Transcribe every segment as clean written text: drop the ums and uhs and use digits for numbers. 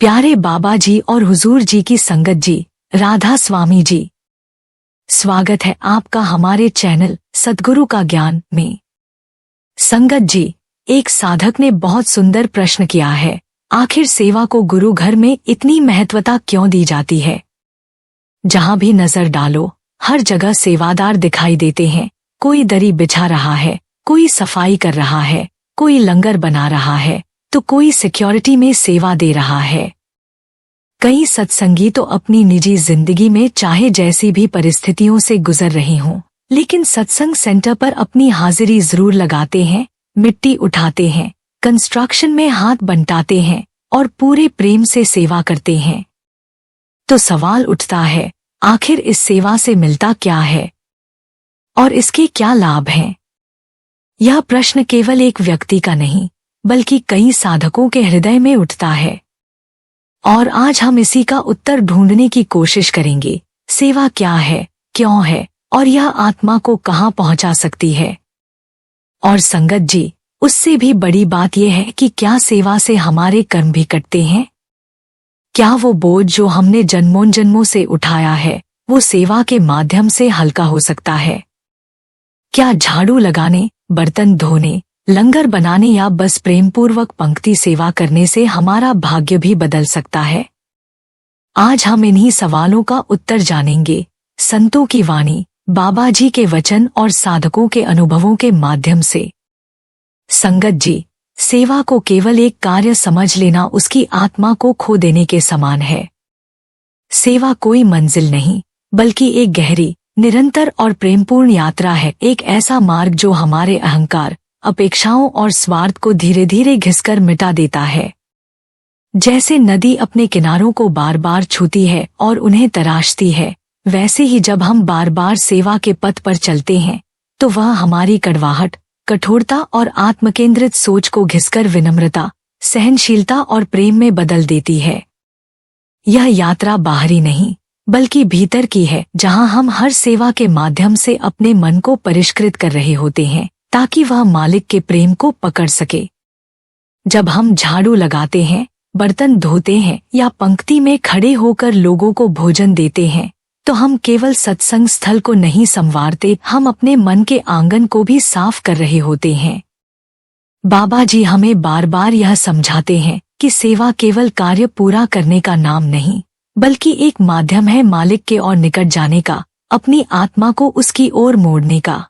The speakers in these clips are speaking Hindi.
प्यारे बाबा जी और हुजूर जी की संगत जी, राधा स्वामी जी, स्वागत है आपका हमारे चैनल सद्गुरु का ज्ञान में। संगत जी, एक साधक ने बहुत सुंदर प्रश्न किया है, आखिर सेवा को गुरु घर में इतनी महत्वता क्यों दी जाती है? जहां भी नजर डालो हर जगह सेवादार दिखाई देते हैं। कोई दरी बिछा रहा है, कोई सफाई कर रहा है, कोई लंगर बना रहा है, तो कोई सिक्योरिटी में सेवा दे रहा है। कई सत्संगी तो अपनी निजी जिंदगी में चाहे जैसी भी परिस्थितियों से गुजर रहे हों, लेकिन सत्संग सेंटर पर अपनी हाजिरी जरूर लगाते हैं, मिट्टी उठाते हैं, कंस्ट्रक्शन में हाथ बंटाते हैं और पूरे प्रेम से सेवा करते हैं। तो सवाल उठता है, आखिर इस सेवा से मिलता क्या है और इसके क्या लाभ हैं? यह प्रश्न केवल एक व्यक्ति का नहीं, बल्कि कई साधकों के हृदय में उठता है और आज हम इसी का उत्तर ढूंढने की कोशिश करेंगे। सेवा क्या है, क्यों है और यह आत्मा को कहां पहुंचा सकती है? और संगत जी, उससे भी बड़ी बात यह है कि क्या सेवा से हमारे कर्म भी कटते हैं? क्या वो बोझ जो हमने जन्मों जन्मों से उठाया है, वो सेवा के माध्यम से हल्का हो सकता है? क्या झाड़ू लगाने, बर्तन धोने, लंगर बनाने या बस प्रेमपूर्वक पंक्ति सेवा करने से हमारा भाग्य भी बदल सकता है? आज हम इन्हीं सवालों का उत्तर जानेंगे, संतों की वाणी, बाबा जी के वचन और साधकों के अनुभवों के माध्यम से। संगत जी, सेवा को केवल एक कार्य समझ लेना उसकी आत्मा को खो देने के समान है। सेवा कोई मंजिल नहीं, बल्कि एक गहरी, निरंतर और प्रेमपूर्ण यात्रा है। एक ऐसा मार्ग जो हमारे अहंकार, अपेक्षाओं और स्वार्थ को धीरे धीरे घिसकर मिटा देता है। जैसे नदी अपने किनारों को बार बार छूती है और उन्हें तराशती है, वैसे ही जब हम बार बार सेवा के पथ पर चलते हैं तो वह हमारी कड़वाहट, कठोरता और आत्मकेंद्रित सोच को घिसकर विनम्रता, सहनशीलता और प्रेम में बदल देती है। यह यात्रा बाहरी नहीं, बल्कि भीतर की है, जहां हम हर सेवा के माध्यम से अपने मन को परिष्कृत कर रहे होते हैं ताकि वह मालिक के प्रेम को पकड़ सके। जब हम झाड़ू लगाते हैं, बर्तन धोते हैं या पंक्ति में खड़े होकर लोगों को भोजन देते हैं, तो हम केवल सत्संग स्थल को नहीं संवारते, हम अपने मन के आंगन को भी साफ कर रहे होते हैं। बाबा जी हमें बार बार यह समझाते हैं कि सेवा केवल कार्य पूरा करने का नाम नहीं, बल्कि एक माध्यम है मालिक के और निकट जाने का, अपनी आत्मा को उसकी ओर मोड़ने का।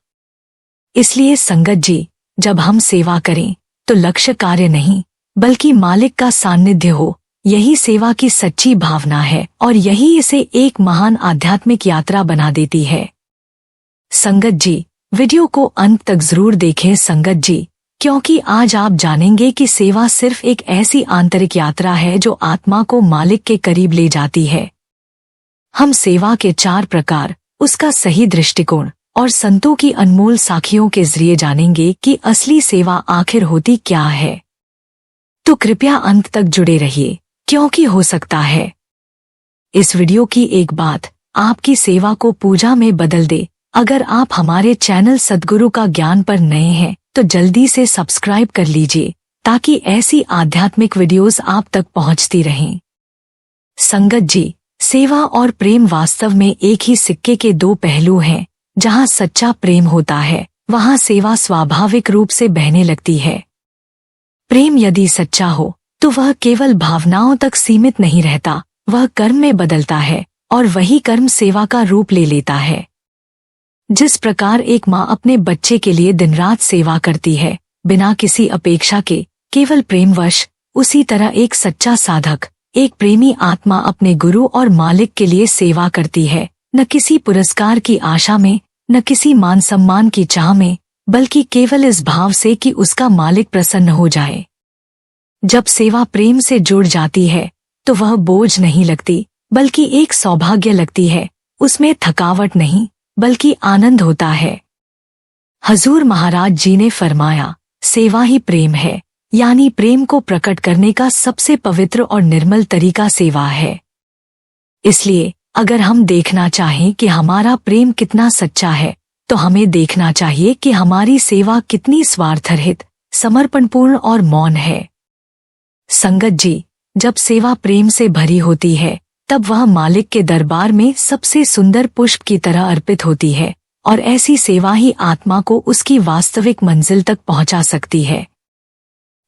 इसलिए संगत जी, जब हम सेवा करें तो लक्ष्य कार्य नहीं, बल्कि मालिक का सानिध्य हो, यही सेवा की सच्ची भावना है और यही इसे एक महान आध्यात्मिक यात्रा बना देती है। संगत जी, वीडियो को अंत तक जरूर देखें संगत जी, क्योंकि आज आप जानेंगे कि सेवा सिर्फ एक ऐसी आंतरिक यात्रा है जो आत्मा को मालिक के करीब ले जाती है। हम सेवा के 4 प्रकार, उसका सही दृष्टिकोण और संतों की अनमोल साखियों के जरिए जानेंगे कि असली सेवा आखिर होती क्या है। तो कृपया अंत तक जुड़े रहिए, क्योंकि हो सकता है इस वीडियो की एक बात आपकी सेवा को पूजा में बदल दे। अगर आप हमारे चैनल सद्गुरु का ज्ञान पर नए हैं तो जल्दी से सब्सक्राइब कर लीजिए ताकि ऐसी आध्यात्मिक वीडियोस आप तक पहुंचती रहें। संगत जी, सेवा और प्रेम वास्तव में एक ही सिक्के के 2 पहलू हैं। जहां सच्चा प्रेम होता है, वहां सेवा स्वाभाविक रूप से बहने लगती है। प्रेम यदि सच्चा हो तो वह केवल भावनाओं तक सीमित नहीं रहता, वह कर्म में बदलता है और वही कर्म सेवा का रूप ले लेता है। जिस प्रकार एक माँ अपने बच्चे के लिए दिन रात सेवा करती है, बिना किसी अपेक्षा के, केवल प्रेमवश, उसी तरह एक सच्चा साधक, एक प्रेमी आत्मा अपने गुरु और मालिक के लिए सेवा करती है, न किसी पुरस्कार की आशा में, न किसी मान सम्मान की चाह में, बल्कि केवल इस भाव से कि उसका मालिक प्रसन्न हो जाए। जब सेवा प्रेम से जुड़ जाती है तो वह बोझ नहीं लगती, बल्कि एक सौभाग्य लगती है। उसमें थकावट नहीं, बल्कि आनंद होता है। हजूर महाराज जी ने फरमाया, सेवा ही प्रेम है, यानी प्रेम को प्रकट करने का सबसे पवित्र और निर्मल तरीका सेवा है। इसलिए अगर हम देखना चाहें कि हमारा प्रेम कितना सच्चा है, तो हमें देखना चाहिए कि हमारी सेवा कितनी स्वार्थरहित, समर्पणपूर्ण और मौन है। संगत जी, जब सेवा प्रेम से भरी होती है तब वह मालिक के दरबार में सबसे सुंदर पुष्प की तरह अर्पित होती है, और ऐसी सेवा ही आत्मा को उसकी वास्तविक मंजिल तक पहुंचा सकती है।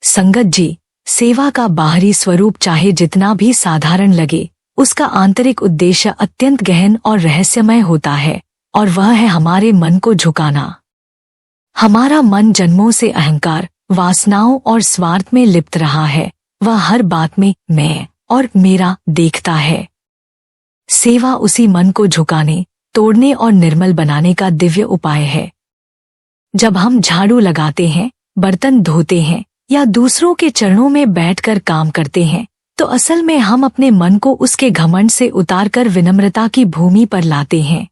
संगत जी, सेवा का बाहरी स्वरूप चाहे जितना भी साधारण लगे, उसका आंतरिक उद्देश्य अत्यंत गहन और रहस्यमय होता है, और वह है हमारे मन को झुकाना। हमारा मन जन्मों से अहंकार, वासनाओं और स्वार्थ में लिप्त रहा है। वह हर बात में मैं और मेरा देखता है। सेवा उसी मन को झुकाने, तोड़ने और निर्मल बनाने का दिव्य उपाय है। जब हम झाड़ू लगाते हैं, बर्तन धोते हैं या दूसरों के चरणों में बैठकर काम करते हैं, तो असल में हम अपने मन को उसके घमंड से उतारकर विनम्रता की भूमि पर लाते हैं।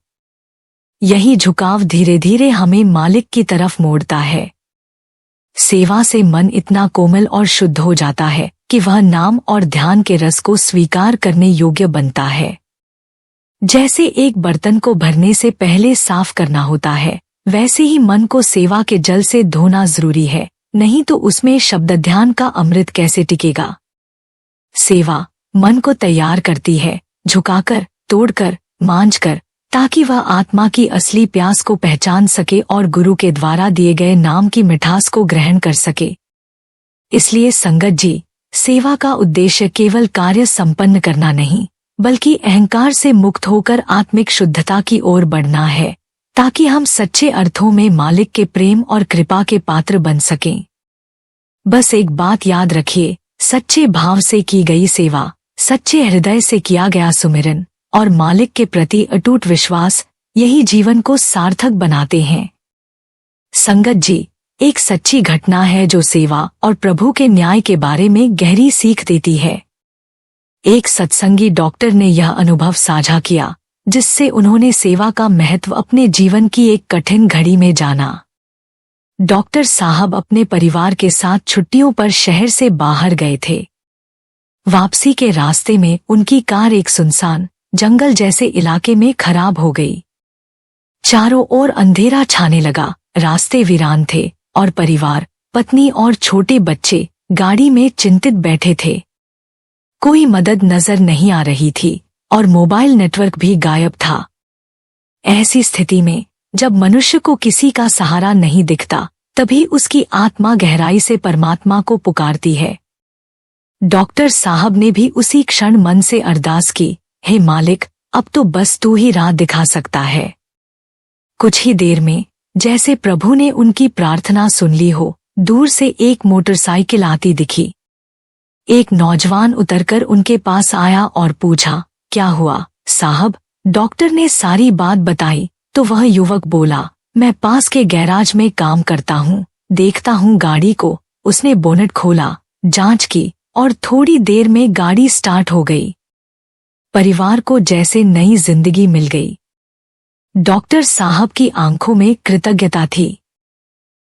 यही झुकाव धीरे धीरे हमें मालिक की तरफ मोड़ता है। सेवा से मन इतना कोमल और शुद्ध हो जाता है कि वह नाम और ध्यान के रस को स्वीकार करने योग्य बनता है। जैसे एक बर्तन को भरने से पहले साफ करना होता है, वैसे ही मन को सेवा के जल से धोना जरूरी है, नहीं तो उसमें शब्द ध्यान का अमृत कैसे टिकेगा। सेवा मन को तैयार करती है, झुकाकर, तोड़कर, मांझकर, ताकि वह आत्मा की असली प्यास को पहचान सके और गुरु के द्वारा दिए गए नाम की मिठास को ग्रहण कर सके। इसलिए संगत जी, सेवा का उद्देश्य केवल कार्य संपन्न करना नहीं, बल्कि अहंकार से मुक्त होकर आत्मिक शुद्धता की ओर बढ़ना है, ताकि हम सच्चे अर्थों में मालिक के प्रेम और कृपा के पात्र बन सकें। बस एक बात याद रखिए, सच्चे भाव से की गई सेवा, सच्चे हृदय से किया गया सुमिरन और मालिक के प्रति अटूट विश्वास, यही जीवन को सार्थक बनाते हैं। संगत जी, एक सच्ची घटना है जो सेवा और प्रभु के न्याय के बारे में गहरी सीख देती है। एक सत्संगी डॉक्टर ने यह अनुभव साझा किया, जिससे उन्होंने सेवा का महत्व अपने जीवन की एक कठिन घड़ी में जाना। डॉक्टर साहब अपने परिवार के साथ छुट्टियों पर शहर से बाहर गए थे। वापसी के रास्ते में उनकी कार एक सुनसान, जंगल जैसे इलाके में खराब हो गई। चारों ओर अंधेरा छाने लगा, रास्ते वीरान थे और परिवार, पत्नी और छोटे बच्चे गाड़ी में चिंतित बैठे थे। कोई मदद नजर नहीं आ रही थी और मोबाइल नेटवर्क भी गायब था। ऐसी स्थिति में जब मनुष्य को किसी का सहारा नहीं दिखता, तभी उसकी आत्मा गहराई से परमात्मा को पुकारती है। डॉक्टर साहब ने भी उसी क्षण मन से अरदास की, हे मालिक, अब तो बस तू ही राह दिखा सकता है। कुछ ही देर में जैसे प्रभु ने उनकी प्रार्थना सुन ली हो, दूर से एक मोटरसाइकिल आती दिखी। एक नौजवान उतरकर उनके पास आया और पूछा, क्या हुआ साहब? डॉक्टर ने सारी बात बताई तो वह युवक बोला, मैं पास के गैराज में काम करता हूँ, देखता हूँ गाड़ी को। उसने बोनट खोला, जांच की और थोड़ी देर में गाड़ी स्टार्ट हो गई। परिवार को जैसे नई जिंदगी मिल गई। डॉक्टर साहब की आंखों में कृतज्ञता थी।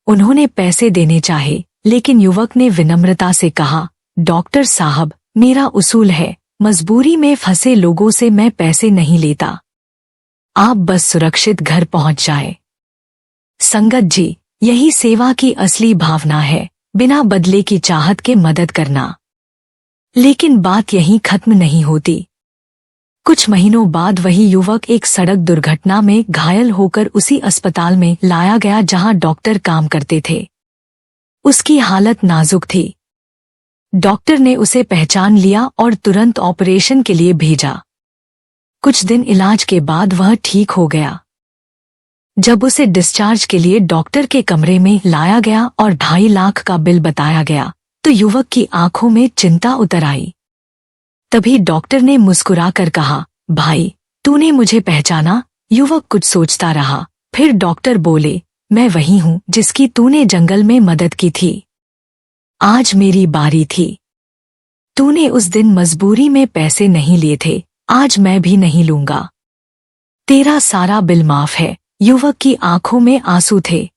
उन्होंने पैसे देने चाहे, लेकिन युवक ने विनम्रता से कहा, डॉक्टर साहब, मेरा उसूल है, मजबूरी में फंसे लोगों से मैं पैसे नहीं लेता। आप बस सुरक्षित घर पहुंच जाए। संगत जी, यही सेवा की असली भावना है, बिना बदले की चाहत के मदद करना। लेकिन बात यहीं खत्म नहीं होती। कुछ महीनों बाद वही युवक एक सड़क दुर्घटना में घायल होकर उसी अस्पताल में लाया गया जहां डॉक्टर काम करते थे। उसकी हालत नाजुक थी। डॉक्टर ने उसे पहचान लिया और तुरंत ऑपरेशन के लिए भेजा। कुछ दिन इलाज के बाद वह ठीक हो गया। जब उसे डिस्चार्ज के लिए डॉक्टर के कमरे में लाया गया और 2.5 लाख का बिल बताया गया, तो युवक की आंखों में चिंता उतर आई। तभी डॉक्टर ने मुस्कुराकर कहा, भाई, तूने मुझे पहचाना? युवक कुछ सोचता रहा, फिर डॉक्टर बोले, मैं वही हूँ जिसकी तूने जंगल में मदद की थी। आज मेरी बारी थी। तूने उस दिन मजबूरी में पैसे नहीं लिए थे, आज मैं भी नहीं लूंगा। तेरा सारा बिल माफ है। युवक की आंखों में आंसू थे।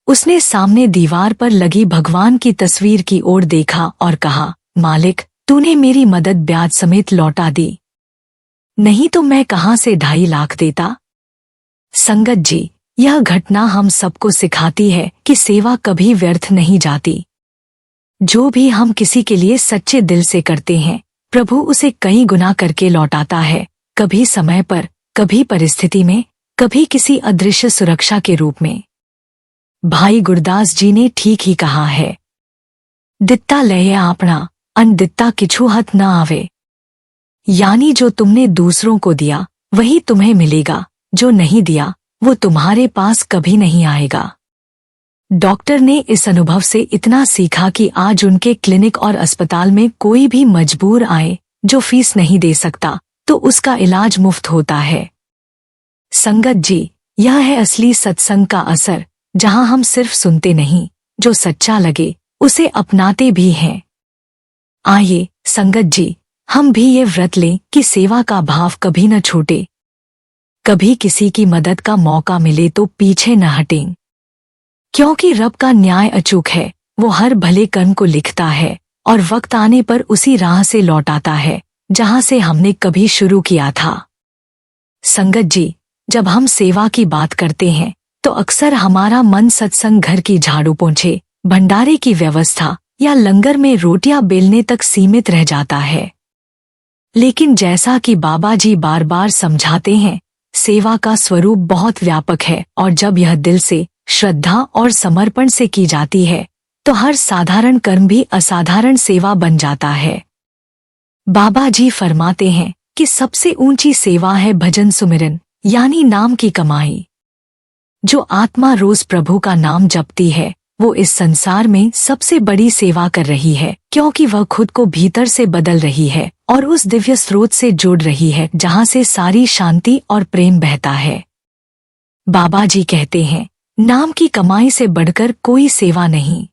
उसने सामने दीवार पर लगी भगवान की तस्वीर की ओर देखा और कहा, मालिक, तूने मेरी मदद ब्याज समेत लौटा दी, नहीं तो मैं कहां से 2.5 लाख देता। संगत जी, यह घटना हम सबको सिखाती है कि सेवा कभी व्यर्थ नहीं जाती। जो भी हम किसी के लिए सच्चे दिल से करते हैं, प्रभु उसे कई गुना करके लौटाता है, कभी समय पर, कभी परिस्थिति में, कभी किसी अदृश्य सुरक्षा के रूप में। भाई गुरदास जी ने ठीक ही कहा है, दित्ता लय आपना, अनदित्ता किछु हथ न आवे। यानी जो तुमने दूसरों को दिया वही तुम्हें मिलेगा, जो नहीं दिया वो तुम्हारे पास कभी नहीं आएगा। डॉक्टर ने इस अनुभव से इतना सीखा कि आज उनके क्लिनिक और अस्पताल में कोई भी मजबूर आए जो फीस नहीं दे सकता तो उसका इलाज मुफ्त होता है। संगत जी, यह है असली सत्संग का असर, जहां हम सिर्फ सुनते नहीं, जो सच्चा लगे उसे अपनाते भी हैं। आइए संगत जी, हम भी ये व्रत लें कि सेवा का भाव कभी न छूटे। कभी किसी की मदद का मौका मिले तो पीछे न हटें, क्योंकि रब का न्याय अचूक है। वो हर भले कर्म को लिखता है और वक्त आने पर उसी राह से लौटाता है जहां से हमने कभी शुरू किया था। संगत जी, जब हम सेवा की बात करते हैं तो अक्सर हमारा मन सत्संग घर की झाड़ू पोंछे, भंडारे की व्यवस्था या लंगर में रोटियां बेलने तक सीमित रह जाता है। लेकिन जैसा कि बाबा जी बार बार समझाते हैं, सेवा का स्वरूप बहुत व्यापक है और जब यह दिल से, श्रद्धा और समर्पण से की जाती है तो हर साधारण कर्म भी असाधारण सेवा बन जाता है। बाबा जी फरमाते हैं कि सबसे ऊंची सेवा है भजन सुमिरन, यानी नाम की कमाई। जो आत्मा रोज प्रभु का नाम जपती है वो इस संसार में सबसे बड़ी सेवा कर रही है, क्योंकि वह खुद को भीतर से बदल रही है और उस दिव्य स्रोत से जोड़ रही है जहां से सारी शांति और प्रेम बहता है। बाबा जी कहते हैं, नाम की कमाई से बढ़कर कोई सेवा नहीं।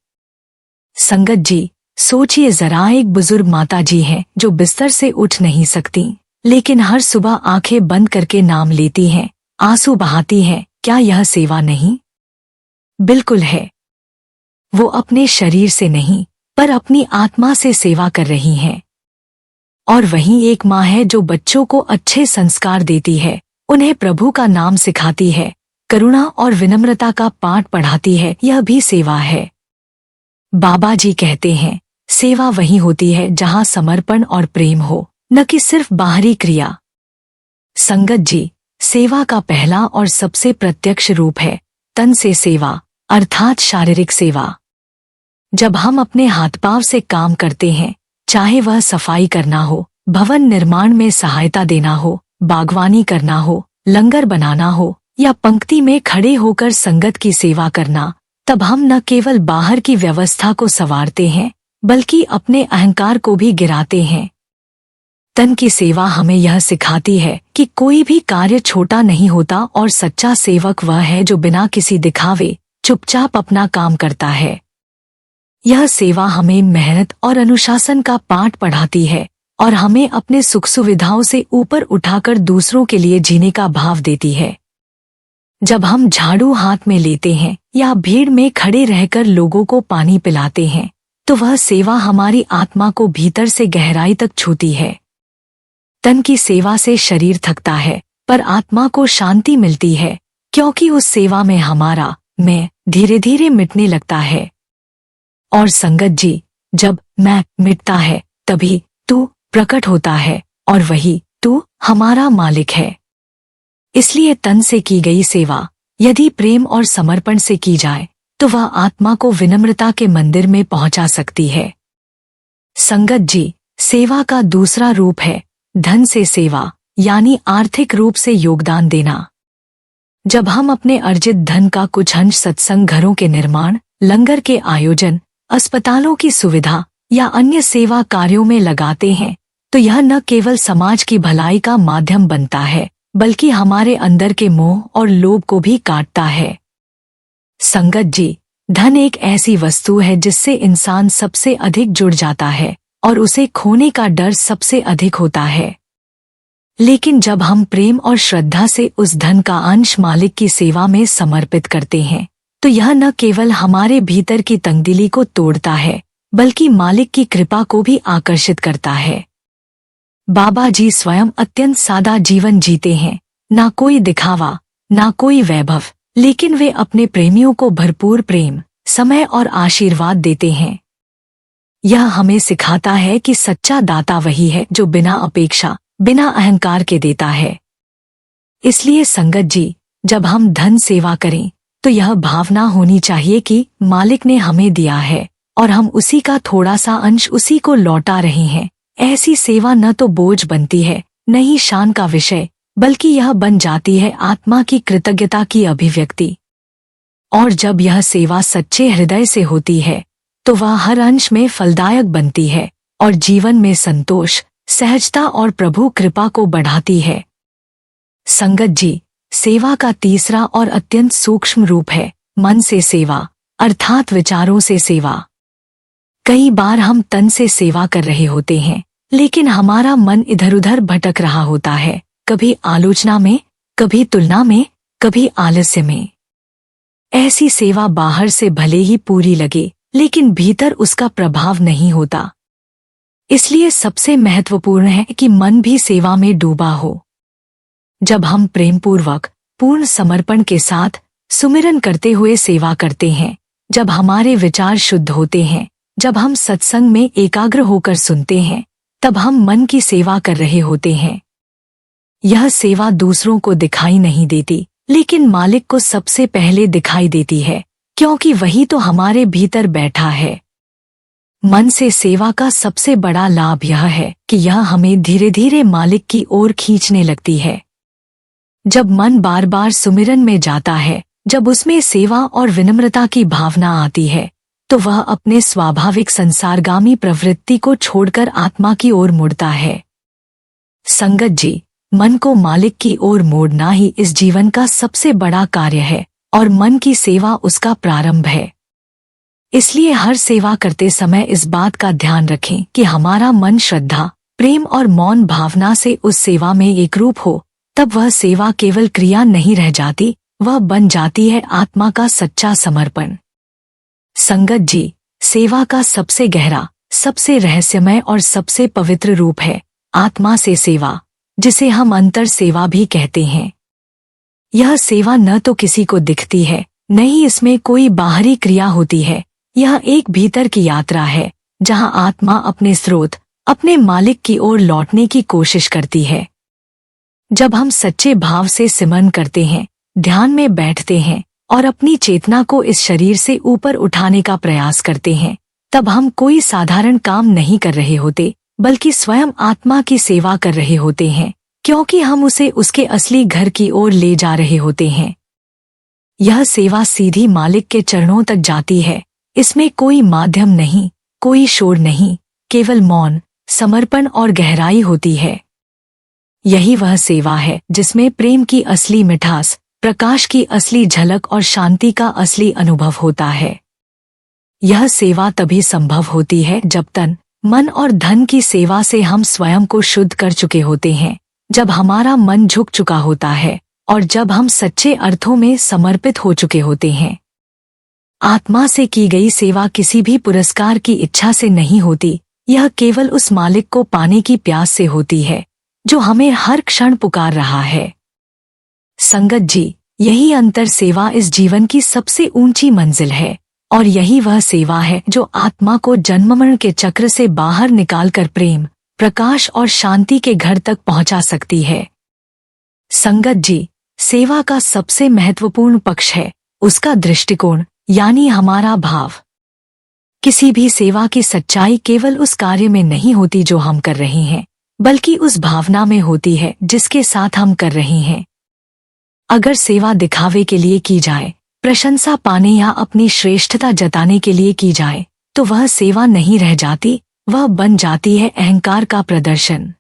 संगत जी, सोचिए जरा, एक बुजुर्ग माता जी हैं जो बिस्तर से उठ नहीं सकती, लेकिन हर सुबह आंखें बंद करके नाम लेती हैं, आंसू बहाती हैं। क्या यह सेवा नहीं? बिल्कुल है। वो अपने शरीर से नहीं पर अपनी आत्मा से सेवा कर रही हैं। और वहीं एक माँ है जो बच्चों को अच्छे संस्कार देती है, उन्हें प्रभु का नाम सिखाती है, करुणा और विनम्रता का पाठ पढ़ाती है। यह भी सेवा है। बाबा जी कहते हैं, सेवा वही होती है जहां समर्पण और प्रेम हो, न कि सिर्फ बाहरी क्रिया। संगत जी, सेवा का पहला और सबसे प्रत्यक्ष रूप है तन से सेवा, अर्थात शारीरिक सेवा। जब हम अपने हाथ पांव से काम करते हैं, चाहे वह सफाई करना हो, भवन निर्माण में सहायता देना हो, बागवानी करना हो, लंगर बनाना हो या पंक्ति में खड़े होकर संगत की सेवा करना, तब हम न केवल बाहर की व्यवस्था को संवारते हैं बल्कि अपने अहंकार को भी गिराते हैं। तन की सेवा हमें यह सिखाती है कि कोई भी कार्य छोटा नहीं होता और सच्चा सेवक वह है जो बिना किसी दिखावे चुपचाप अपना काम करता है। यह सेवा हमें मेहनत और अनुशासन का पाठ पढ़ाती है और हमें अपने सुख सुविधाओं से ऊपर उठाकर दूसरों के लिए जीने का भाव देती है। जब हम झाड़ू हाथ में लेते हैं या भीड़ में खड़े रहकर लोगों को पानी पिलाते हैं तो वह सेवा हमारी आत्मा को भीतर से गहराई तक छूती है। तन की सेवा से शरीर थकता है पर आत्मा को शांति मिलती है, क्योंकि उस सेवा में हमारा मैं धीरे धीरे मिटने लगता है। और संगत जी, जब मैं मिटता है तभी तू प्रकट होता है और वही तू हमारा मालिक है। इसलिए तन से की गई सेवा यदि प्रेम और समर्पण से की जाए तो वह आत्मा को विनम्रता के मंदिर में पहुंचा सकती है। संगत जी, सेवा का दूसरा रूप है धन से सेवा, यानी आर्थिक रूप से योगदान देना। जब हम अपने अर्जित धन का कुछ अंश सत्संग घरों के निर्माण, लंगर के आयोजन, अस्पतालों की सुविधा या अन्य सेवा कार्यों में लगाते हैं तो यह न केवल समाज की भलाई का माध्यम बनता है बल्कि हमारे अंदर के मोह और लोभ को भी काटता है। संगत जी, धन एक ऐसी वस्तु है जिससे इंसान सबसे अधिक जुड़ जाता है और उसे खोने का डर सबसे अधिक होता है। लेकिन जब हम प्रेम और श्रद्धा से उस धन का अंश मालिक की सेवा में समर्पित करते हैं तो यह न केवल हमारे भीतर की तंगदिली को तोड़ता है बल्कि मालिक की कृपा को भी आकर्षित करता है। बाबा जी स्वयं अत्यंत सादा जीवन जीते हैं, ना कोई दिखावा, ना कोई वैभव, लेकिन वे अपने प्रेमियों को भरपूर प्रेम, समय और आशीर्वाद देते हैं। यह हमें सिखाता है कि सच्चा दाता वही है जो बिना अपेक्षा, बिना अहंकार के देता है। इसलिए संगत जी, जब हम धन सेवा करें तो यह भावना होनी चाहिए कि मालिक ने हमें दिया है और हम उसी का थोड़ा सा अंश उसी को लौटा रहे हैं। ऐसी सेवा न तो बोझ बनती है, न ही शान का विषय, बल्कि यह बन जाती है आत्मा की कृतज्ञता की अभिव्यक्ति। और जब यह सेवा सच्चे हृदय से होती है तो वह हर अंश में फलदायक बनती है और जीवन में संतोष, सहजता और प्रभु कृपा को बढ़ाती है। संगत जी, सेवा का तीसरा और अत्यंत सूक्ष्म रूप है मन से सेवा, अर्थात विचारों से सेवा। कई बार हम तन से सेवा कर रहे होते हैं, लेकिन हमारा मन इधर उधर भटक रहा होता है, कभी आलोचना में, कभी तुलना में, कभी आलस्य में। ऐसी सेवा बाहर से भले ही पूरी लगे, लेकिन भीतर उसका प्रभाव नहीं होता। इसलिए सबसे महत्वपूर्ण है कि मन भी सेवा में डूबा हो। जब हम प्रेमपूर्वक, पूर्ण समर्पण के साथ सुमिरन करते हुए सेवा करते हैं, जब हमारे विचार शुद्ध होते हैं, जब हम सत्संग में एकाग्र होकर सुनते हैं, तब हम मन की सेवा कर रहे होते हैं। यह सेवा दूसरों को दिखाई नहीं देती, लेकिन मालिक को सबसे पहले दिखाई देती है, क्योंकि वही तो हमारे भीतर बैठा है। मन से सेवा का सबसे बड़ा लाभ यह है कि यह हमें धीरे धीरे मालिक की ओर खींचने लगती है। जब मन बार बार सुमिरन में जाता है, जब उसमें सेवा और विनम्रता की भावना आती है, तो वह अपने स्वाभाविक संसारगामी प्रवृत्ति को छोड़कर आत्मा की ओर मुड़ता है। संगत जी, मन को मालिक की ओर मोड़ना ही इस जीवन का सबसे बड़ा कार्य है और मन की सेवा उसका प्रारंभ है। इसलिए हर सेवा करते समय इस बात का ध्यान रखें कि हमारा मन श्रद्धा, प्रेम और मौन भावना से उस सेवा में एकरूप हो। तब वह सेवा केवल क्रिया नहीं रह जाती, वह बन जाती है आत्मा का सच्चा समर्पण। संगत जी, सेवा का सबसे गहरा, सबसे रहस्यमय और सबसे पवित्र रूप है आत्मा से सेवा, जिसे हम अंतर सेवा भी कहते हैं। यह सेवा न तो किसी को दिखती है, न ही इसमें कोई बाहरी क्रिया होती है। यह एक भीतर की यात्रा है, जहां आत्मा अपने स्रोत, अपने मालिक की ओर लौटने की कोशिश करती है। जब हम सच्चे भाव से सिमरन करते हैं, ध्यान में बैठते हैं और अपनी चेतना को इस शरीर से ऊपर उठाने का प्रयास करते हैं, तब हम कोई साधारण काम नहीं कर रहे होते, बल्कि स्वयं आत्मा की सेवा कर रहे होते हैं, क्योंकि हम उसे उसके असली घर की ओर ले जा रहे होते हैं। यह सेवा सीधी मालिक के चरणों तक जाती है। इसमें कोई माध्यम नहीं, कोई शोर नहीं, केवल मौन, समर्पण और गहराई होती है। यही वह सेवा है जिसमें प्रेम की असली मिठास, प्रकाश की असली झलक और शांति का असली अनुभव होता है। यह सेवा तभी संभव होती है जब तन, मन और धन की सेवा से हम स्वयं को शुद्ध कर चुके होते हैं, जब हमारा मन झुक चुका होता है और जब हम सच्चे अर्थों में समर्पित हो चुके होते हैं। आत्मा से की गई सेवा किसी भी पुरस्कार की इच्छा से नहीं होती, यह केवल उस मालिक को पाने की प्यास से होती है जो हमें हर क्षण पुकार रहा है। संगत जी, यही अंतर सेवा इस जीवन की सबसे ऊंची मंजिल है और यही वह सेवा है जो आत्मा को जन्ममरण के चक्र से बाहर निकालकर प्रेम, प्रकाश और शांति के घर तक पहुंचा सकती है। संगत जी, सेवा का सबसे महत्वपूर्ण पक्ष है उसका दृष्टिकोण, यानी हमारा भाव। किसी भी सेवा की सच्चाई केवल उस कार्य में नहीं होती जो हम कर रहे हैं, बल्कि उस भावना में होती है जिसके साथ हम कर रहे हैं। अगर सेवा दिखावे के लिए की जाए, प्रशंसा पाने या अपनी श्रेष्ठता जताने के लिए की जाए, तो वह सेवा नहीं रह जाती, वह बन जाती है अहंकार का प्रदर्शन।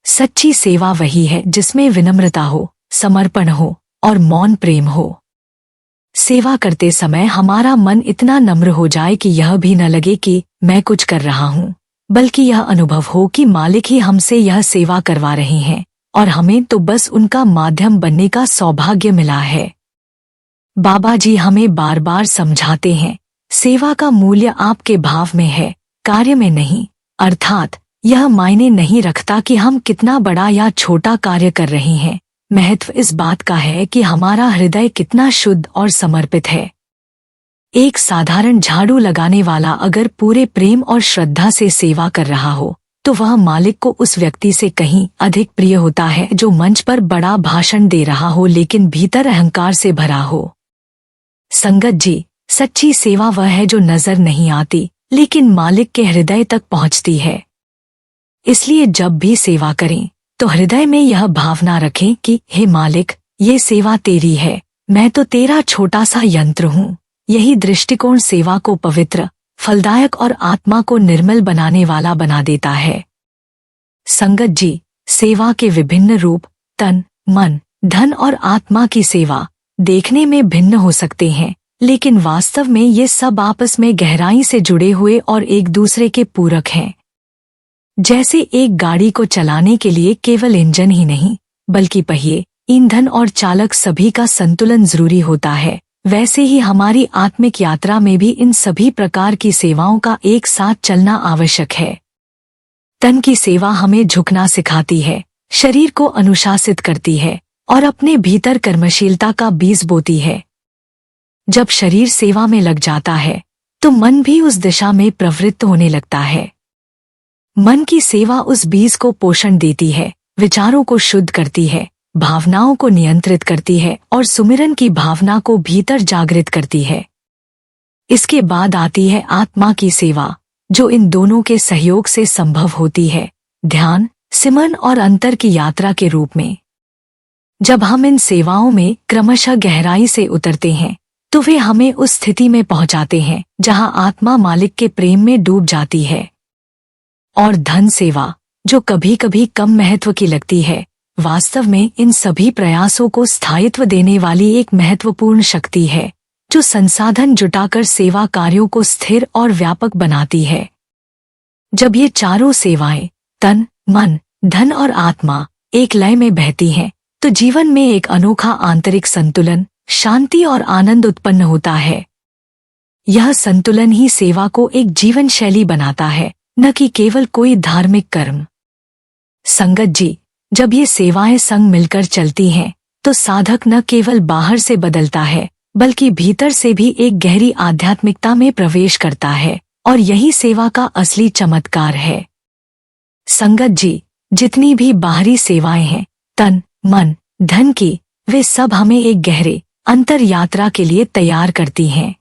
सच्ची सेवा वही है जिसमें विनम्रता हो, समर्पण हो और मौन प्रेम हो। सेवा करते समय हमारा मन इतना नम्र हो जाए कि यह भी न लगे कि मैं कुछ कर रहा हूँ, बल्कि यह अनुभव हो कि मालिक ही हमसे यह सेवा करवा रहे हैं और हमें तो बस उनका माध्यम बनने का सौभाग्य मिला है। बाबा जी हमें बार बार समझाते हैं, सेवा का मूल्य आपके भाव में है, कार्य में नहीं। अर्थात यह मायने नहीं रखता कि हम कितना बड़ा या छोटा कार्य कर रहे हैं, महत्व इस बात का है कि हमारा हृदय कितना शुद्ध और समर्पित है। एक साधारण झाड़ू लगाने वाला अगर पूरे प्रेम और श्रद्धा से सेवा कर रहा हो तो वह मालिक को उस व्यक्ति से कहीं अधिक प्रिय होता है जो मंच पर बड़ा भाषण दे रहा हो लेकिन भीतर अहंकार से भरा हो। संगत जी, सच्ची सेवा वह है जो नजर नहीं आती लेकिन मालिक के हृदय तक पहुंचती है। इसलिए जब भी सेवा करें तो हृदय में यह भावना रखें कि हे मालिक, ये सेवा तेरी है, मैं तो तेरा छोटा सा यंत्र हूँ। यही दृष्टिकोण सेवा को पवित्र, फलदायक और आत्मा को निर्मल बनाने वाला बना देता है। संगत जी, सेवा के विभिन्न रूप तन, मन, धन और आत्मा की सेवा देखने में भिन्न हो सकते हैं, लेकिन वास्तव में ये सब आपस में गहराई से जुड़े हुए और एक दूसरे के पूरक हैं। जैसे एक गाड़ी को चलाने के लिए केवल इंजन ही नहीं बल्कि पहिए, ईंधन और चालक सभी का संतुलन जरूरी होता है, वैसे ही हमारी आत्मिक यात्रा में भी इन सभी प्रकार की सेवाओं का एक साथ चलना आवश्यक है। तन की सेवा हमें झुकना सिखाती है, शरीर को अनुशासित करती है और अपने भीतर कर्मशीलता का बीज बोती है। जब शरीर सेवा में लग जाता है तो मन भी उस दिशा में प्रवृत्त होने लगता है। मन की सेवा उस बीज को पोषण देती है, विचारों को शुद्ध करती है, भावनाओं को नियंत्रित करती है और सुमिरन की भावना को भीतर जागृत करती है। इसके बाद आती है आत्मा की सेवा, जो इन दोनों के सहयोग से संभव होती है, ध्यान, सिमरन और अंतर की यात्रा के रूप में। जब हम इन सेवाओं में क्रमशः गहराई से उतरते हैं तो वे हमें उस स्थिति में पहुंचाते हैं जहां आत्मा मालिक के प्रेम में डूब जाती है। और धन सेवा, जो कभी कभी कम महत्व की लगती है, वास्तव में इन सभी प्रयासों को स्थायित्व देने वाली एक महत्वपूर्ण शक्ति है, जो संसाधन जुटाकर सेवा कार्यों को स्थिर और व्यापक बनाती है। जब ये चारों सेवाएं तन, मन, धन और आत्मा एक लय में बहती हैं, तो जीवन में एक अनोखा आंतरिक संतुलन, शांति और आनंद उत्पन्न होता है। यह संतुलन ही सेवा को एक जीवन शैली बनाता है, न कि केवल कोई धार्मिक कर्म। संगत जी, जब ये सेवाएं संग मिलकर चलती हैं तो साधक न केवल बाहर से बदलता है बल्कि भीतर से भी एक गहरी आध्यात्मिकता में प्रवेश करता है, और यही सेवा का असली चमत्कार है। संगत जी, जितनी भी बाहरी सेवाएं हैं तन, मन, धन की, वे सब हमें एक गहरे अंतर यात्रा के लिए तैयार करती हैं।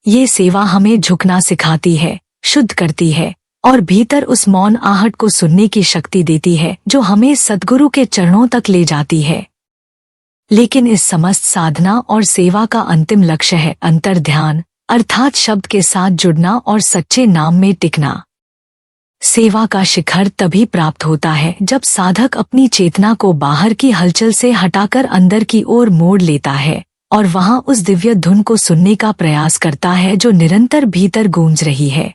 ये सेवा हमें झुकना सिखाती है, शुद्ध करती है और भीतर उस मौन आहट को सुनने की शक्ति देती है जो हमें सद्गुरु के चरणों तक ले जाती है। लेकिन इस समस्त साधना और सेवा का अंतिम लक्ष्य है अंतर ध्यान, अर्थात शब्द के साथ जुड़ना और सच्चे नाम में टिकना। सेवा का शिखर तभी प्राप्त होता है जब साधक अपनी चेतना को बाहर की हलचल से हटाकर अंदर की ओर मोड़ लेता है और वहां उस दिव्य धुन को सुनने का प्रयास करता है जो निरंतर भीतर गूंज रही है।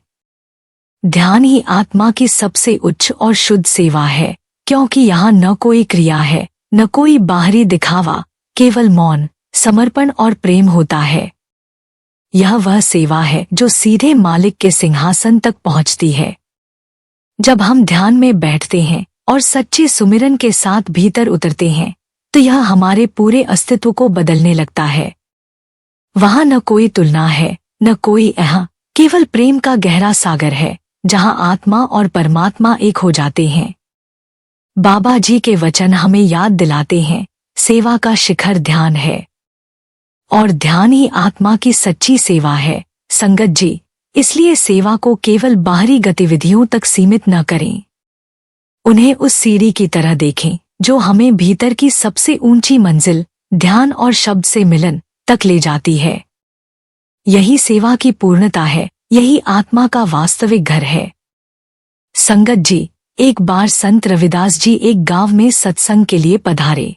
ध्यान ही आत्मा की सबसे उच्च और शुद्ध सेवा है, क्योंकि यहाँ न कोई क्रिया है, न कोई बाहरी दिखावा, केवल मौन, समर्पण और प्रेम होता है। यह वह सेवा है जो सीधे मालिक के सिंहासन तक पहुँचती है। जब हम ध्यान में बैठते हैं और सच्चे सुमिरन के साथ भीतर उतरते हैं तो यह हमारे पूरे अस्तित्व को बदलने लगता है। वहाँ न कोई तुलना है, न कोई अहं, केवल प्रेम का गहरा सागर है जहाँ आत्मा और परमात्मा एक हो जाते हैं। बाबा जी के वचन हमें याद दिलाते हैं, सेवा का शिखर ध्यान है और ध्यान ही आत्मा की सच्ची सेवा है। संगत जी, इसलिए सेवा को केवल बाहरी गतिविधियों तक सीमित न करें। उन्हें उस सीढ़ी की तरह देखें जो हमें भीतर की सबसे ऊंची मंजिल, ध्यान और शब्द से मिलन तक ले जाती है। यही सेवा की पूर्णता है, यही आत्मा का वास्तविक घर है। संगत जी, एक बार संत रविदास जी एक गांव में सत्संग के लिए पधारे।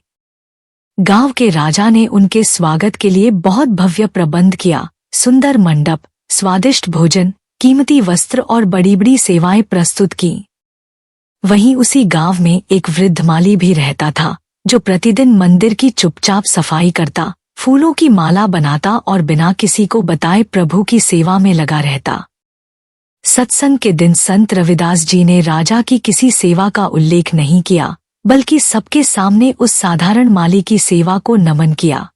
गांव के राजा ने उनके स्वागत के लिए बहुत भव्य प्रबंध किया। सुंदर मंडप, स्वादिष्ट भोजन, कीमती वस्त्र और बड़ी बड़ी सेवाएं प्रस्तुत की। वहीं उसी गांव में एक वृद्ध माली भी रहता था जो प्रतिदिन मंदिर की चुपचाप सफाई करता, फूलों की माला बनाता और बिना किसी को बताए प्रभु की सेवा में लगा रहता। सत्संग के दिन संत रविदास जी ने राजा की किसी सेवा का उल्लेख नहीं किया, बल्कि सबके सामने उस साधारण माली की सेवा को नमन किया।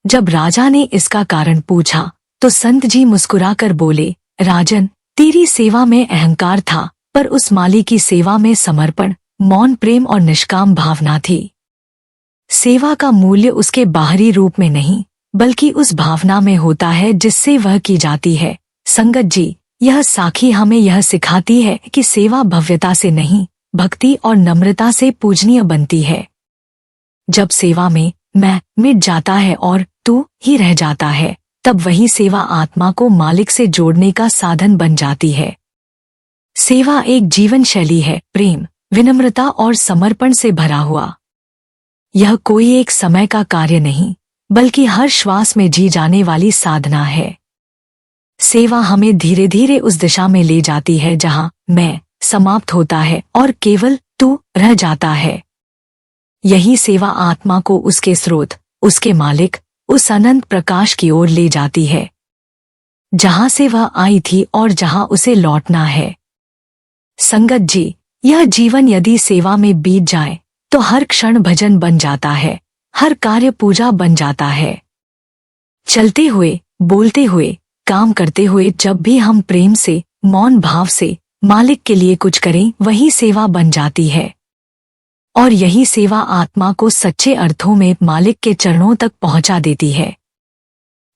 जब राजा ने इसका कारण पूछा तो संत जी मुस्कुराकर बोले, राजन, तेरी सेवा में अहंकार था, पर उस माली की सेवा में समर्पण, मौन प्रेम और निष्काम भावना थी। सेवा का मूल्य उसके बाहरी रूप में नहीं, बल्कि उस भावना में होता है जिससे वह की जाती है। संगत जी, यह साखी हमें यह सिखाती है कि सेवा भव्यता से नहीं, भक्ति और नम्रता से पूजनीय बनती है। जब सेवा में मैं मिट जाता है और तू ही रह जाता है, तब वही सेवा आत्मा को मालिक से जोड़ने का साधन बन जाती है। सेवा एक जीवन शैली है, प्रेम, विनम्रता और समर्पण से भरा हुआ। यह कोई एक समय का कार्य नहीं, बल्कि हर श्वास में जी जाने वाली साधना है। सेवा हमें धीरे धीरे उस दिशा में ले जाती है जहां मैं समाप्त होता है और केवल तू रह जाता है। यही सेवा आत्मा को उसके स्रोत, उसके मालिक, उस अनंत प्रकाश की ओर ले जाती है, जहां से वह आई थी और जहां उसे लौटना है। संगत जी, यह जीवन यदि सेवा में बीत जाए तो हर क्षण भजन बन जाता है, हर कार्य पूजा बन जाता है। चलते हुए, बोलते हुए, काम करते हुए जब भी हम प्रेम से, मौन भाव से मालिक के लिए कुछ करें, वही सेवा बन जाती है। और यही सेवा आत्मा को सच्चे अर्थों में मालिक के चरणों तक पहुंचा देती है।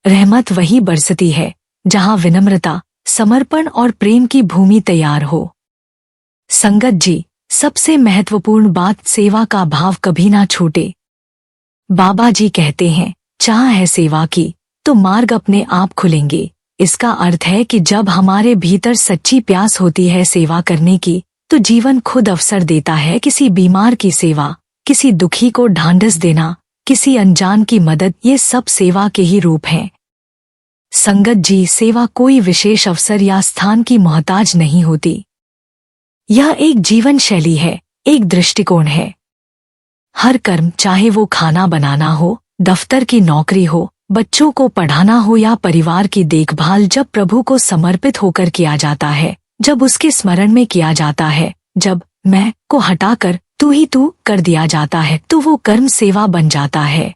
रहमत वही बरसती है जहां विनम्रता, समर्पण और प्रेम की भूमि तैयार हो। संगत जी, सबसे महत्वपूर्ण बात, सेवा का भाव कभी ना छूटे। बाबा जी कहते हैं, चाह है सेवा की तो मार्ग अपने आप खुलेंगे। इसका अर्थ है कि जब हमारे भीतर सच्ची प्यास होती है सेवा करने की, तो जीवन खुद अवसर देता है। किसी बीमार की सेवा, किसी दुखी को ढांढस देना, किसी अनजान की मदद, ये सब सेवा के ही रूप हैं। संगत जी, सेवा कोई विशेष अवसर या स्थान की मोहताज नहीं होती। यह एक जीवन शैली है, एक दृष्टिकोण है। हर कर्म, चाहे वो खाना बनाना हो, दफ्तर की नौकरी हो, बच्चों को पढ़ाना हो या परिवार की देखभाल, जब प्रभु को समर्पित होकर किया जाता है, जब उसके स्मरण में किया जाता है, जब मैं को हटाकर तू ही तू कर दिया जाता है, तो वो कर्म सेवा बन जाता है।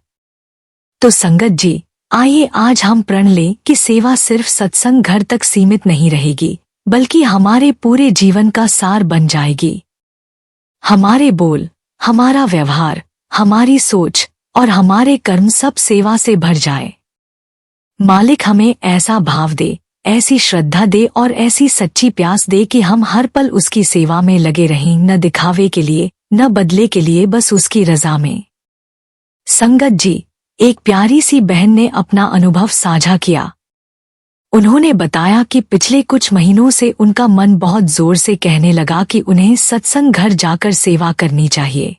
तो संगत जी, आइए आज हम प्रण लें कि सेवा सिर्फ सत्संग घर तक सीमित नहीं रहेगी, बल्कि हमारे पूरे जीवन का सार बन जाएगी। हमारे बोल, हमारा व्यवहार, हमारी सोच और हमारे कर्म सब सेवा से भर जाए। मालिक हमें ऐसा भाव दे, ऐसी श्रद्धा दे और ऐसी सच्ची प्यास दे कि हम हर पल उसकी सेवा में लगे रहें, न दिखावे के लिए, न बदले के लिए, बस उसकी रजा में। संगत जी, एक प्यारी सी बहन ने अपना अनुभव साझा किया। उन्होंने बताया कि पिछले कुछ महीनों से उनका मन बहुत जोर से कहने लगा कि उन्हें सत्संग घर जाकर सेवा करनी चाहिए।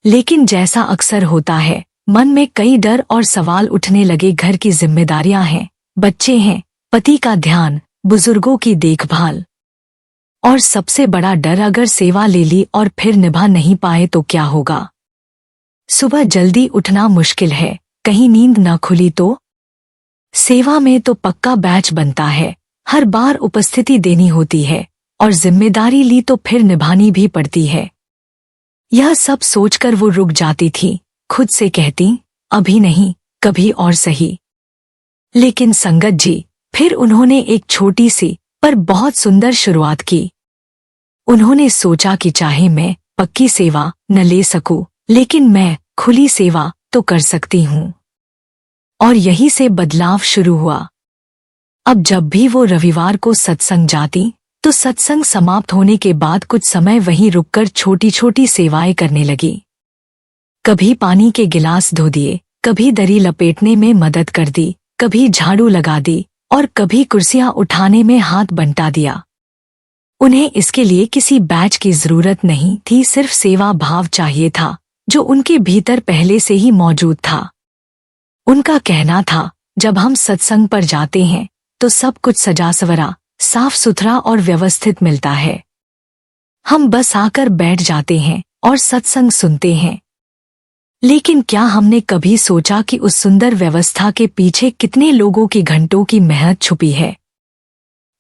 लेकिन जैसा अक्सर होता है, मन में कई डर और सवाल उठने लगे। घर की जिम्मेदारियां हैं, बच्चे हैं, पति का ध्यान, बुजुर्गों की देखभाल, और सबसे बड़ा डर, अगर सेवा ले ली और फिर निभा नहीं पाए तो क्या होगा। सुबह जल्दी उठना मुश्किल है, कहीं नींद न खुली तो। सेवा में तो पक्का बैच बनता है, हर बार उपस्थिति देनी होती है, और जिम्मेदारी ली तो फिर निभानी भी पड़ती है। यह सब सोचकर वो रुक जाती थी, खुद से कहती, अभी नहीं, कभी और सही। लेकिन संगत जी, फिर उन्होंने एक छोटी सी पर बहुत सुंदर शुरुआत की। उन्होंने सोचा कि चाहे मैं पक्की सेवा न ले सकूं, लेकिन मैं खुली सेवा तो कर सकती हूँ। और यहीं से बदलाव शुरू हुआ। अब जब भी वो रविवार को सत्संग जाती, तो सत्संग समाप्त होने के बाद कुछ समय वहीं रुककर छोटी छोटी सेवाएं करने लगी। कभी पानी के गिलास धो दिए, कभी दरी लपेटने में मदद कर दी, कभी झाड़ू लगा दी और कभी कुर्सियां उठाने में हाथ बंटा दिया। उन्हें इसके लिए किसी बैच की जरूरत नहीं थी, सिर्फ सेवा भाव चाहिए था जो उनके भीतर पहले से ही मौजूद था। उनका कहना था, जब हम सत्संग पर जाते हैं तो सब कुछ सजा सवरा, साफ सुथरा और व्यवस्थित मिलता है। हम बस आकर बैठ जाते हैं और सत्संग सुनते हैं। लेकिन क्या हमने कभी सोचा कि उस सुंदर व्यवस्था के पीछे कितने लोगों की घंटों की मेहनत छुपी है?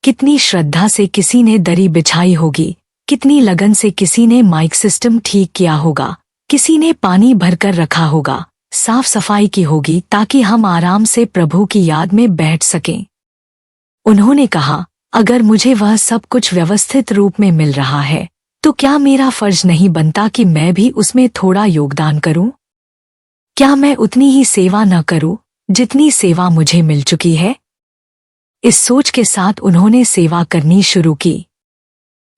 कितनी श्रद्धा से किसी ने दरी बिछाई होगी, कितनी लगन से किसी ने माइक सिस्टम ठीक किया होगा, किसी ने पानी भरकर रखा होगा, साफ सफाई की होगी ताकि हम आराम से प्रभु की याद में बैठ सकें। उन्होंने कहा, अगर मुझे वह सब कुछ व्यवस्थित रूप में मिल रहा है तो क्या मेरा फर्ज नहीं बनता कि मैं भी उसमें थोड़ा योगदान करूं? क्या मैं उतनी ही सेवा न करूं जितनी सेवा मुझे मिल चुकी है? इस सोच के साथ उन्होंने सेवा करनी शुरू की।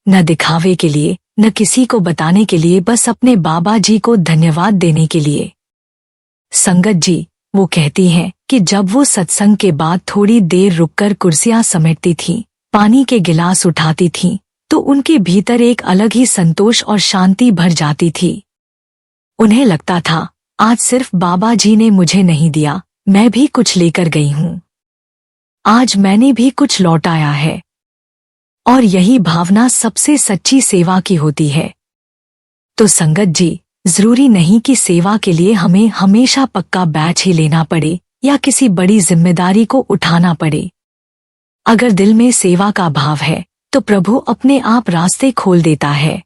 न दिखावे के लिए, न किसी को बताने के लिए, बस अपने बाबा जी को धन्यवाद देने के लिए। संगत जी, वो कहती हैं कि जब वो सत्संग के बाद थोड़ी देर रुककर कुर्सियां समेटती थीं, पानी के गिलास उठाती थीं, तो उनके भीतर एक अलग ही संतोष और शांति भर जाती थी। उन्हें लगता था, आज सिर्फ बाबा जी ने मुझे नहीं दिया, मैं भी कुछ लेकर गई हूं। आज मैंने भी कुछ लौटाया है। और यही भावना सबसे सच्ची सेवा की होती है। तो संगत जी, जरूरी नहीं कि सेवा के लिए हमें हमेशा पक्का बैच ही लेना पड़े या किसी बड़ी जिम्मेदारी को उठाना पड़े। अगर दिल में सेवा का भाव है तो प्रभु अपने आप रास्ते खोल देता है।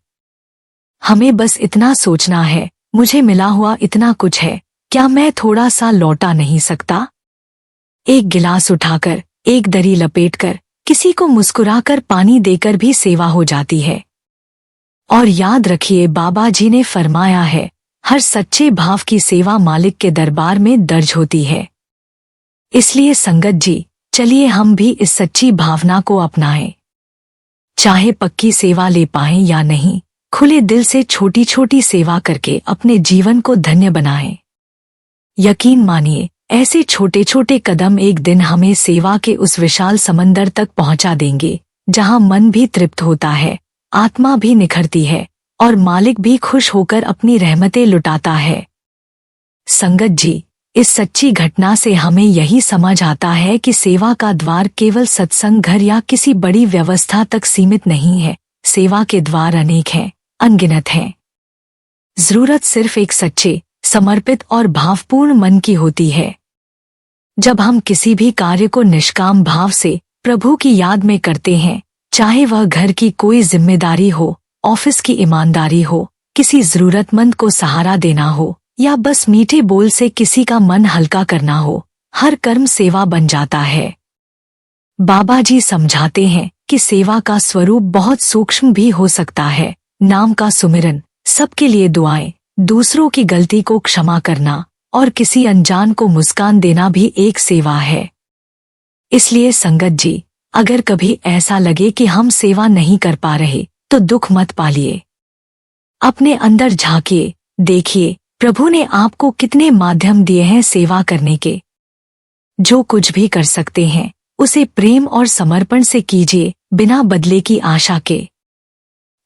हमें बस इतना सोचना है, मुझे मिला हुआ इतना कुछ है, क्या मैं थोड़ा सा लौटा नहीं सकता? एक गिलास उठाकर, एक दरी लपेटकर, किसी को मुस्कुराकर पानी देकर भी सेवा हो जाती है। और याद रखिए, बाबा जी ने फरमाया है, हर सच्चे भाव की सेवा मालिक के दरबार में दर्ज होती है। इसलिए संगत जी, चलिए हम भी इस सच्ची भावना को अपनाएं। चाहे पक्की सेवा ले पाएं या नहीं, खुले दिल से छोटी छोटी सेवा करके अपने जीवन को धन्य बनाएं। यकीन मानिए, ऐसे छोटे छोटे कदम एक दिन हमें सेवा के उस विशाल समंदर तक पहुंचा देंगे, जहां मन भी तृप्त होता है, आत्मा भी निखरती है और मालिक भी खुश होकर अपनी रहमतें लुटाता है। संगत जी, इस सच्ची घटना से हमें यही समझ आता है कि सेवा का द्वार केवल सत्संग घर या किसी बड़ी व्यवस्था तक सीमित नहीं है। सेवा के द्वार अनेक हैं, अनगिनत हैं। जरूरत सिर्फ एक सच्चे, समर्पित और भावपूर्ण मन की होती है। जब हम किसी भी कार्य को निष्काम भाव से प्रभु की याद में करते हैं, चाहे वह घर की कोई जिम्मेदारी हो, ऑफिस की ईमानदारी हो, किसी जरूरतमंद को सहारा देना हो या बस मीठे बोल से किसी का मन हल्का करना हो, हर कर्म सेवा बन जाता है। बाबा जी समझाते हैं कि सेवा का स्वरूप बहुत सूक्ष्म भी हो सकता है। नाम का सुमिरन, सबके लिए दुआएं, दूसरों की गलती को क्षमा करना और किसी अनजान को मुस्कान देना भी एक सेवा है। इसलिए संगत जी, अगर कभी ऐसा लगे कि हम सेवा नहीं कर पा रहे तो दुख मत पालिए। अपने अंदर झांकिए, देखिए प्रभु ने आपको कितने माध्यम दिए हैं सेवा करने के। जो कुछ भी कर सकते हैं उसे प्रेम और समर्पण से कीजिए, बिना बदले की आशा के।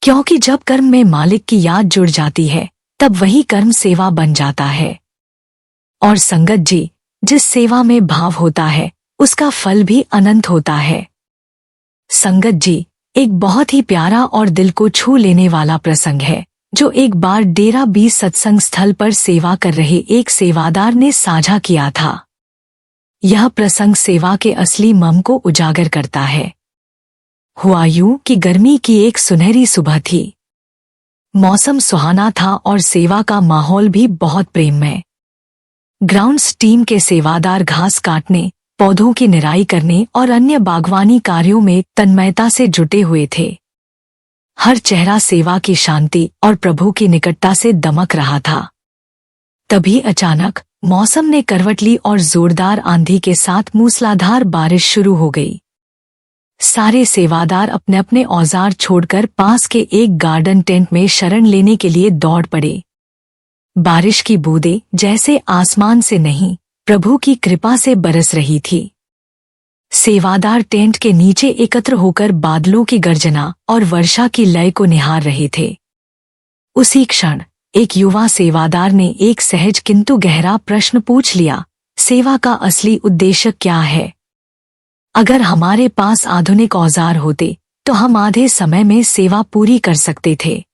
क्योंकि जब कर्म में मालिक की याद जुड़ जाती है तब वही कर्म सेवा बन जाता है। और संगत जी, जिस सेवा में भाव होता है उसका फल भी अनंत होता है। संगत जी, एक बहुत ही प्यारा और दिल को छू लेने वाला प्रसंग है जो एक बार डेरा 20 सत्संग स्थल पर सेवा कर रहे एक सेवादार ने साझा किया था। यह प्रसंग सेवा के असली मर्म को उजागर करता है। हुआ यूं कि गर्मी की एक सुनहरी सुबह थी। मौसम सुहाना था और सेवा का माहौल भी बहुत प्रेममय। ग्राउंड्स टीम के सेवादार घास काटने, पौधों की निराई करने और अन्य बागवानी कार्यों में तन्मयता से जुटे हुए थे। हर चेहरा सेवा की शांति और प्रभु की निकटता से दमक रहा था। तभी अचानक मौसम ने करवट ली और जोरदार आंधी के साथ मूसलाधार बारिश शुरू हो गई। सारे सेवादार अपने अपने औजार छोड़कर पास के एक गार्डन टेंट में शरण लेने के लिए दौड़ पड़े। बारिश की बूंदें जैसे आसमान से नहीं, प्रभु की कृपा से बरस रही थी। सेवादार टेंट के नीचे एकत्र होकर बादलों की गर्जना और वर्षा की लय को निहार रहे थे। उसी क्षण एक युवा सेवादार ने एक सहज किंतु गहरा प्रश्न पूछ लिया, सेवा का असली उद्देश्य क्या है? अगर हमारे पास आधुनिक औजार होते तो हम आधे समय में सेवा पूरी कर सकते थे।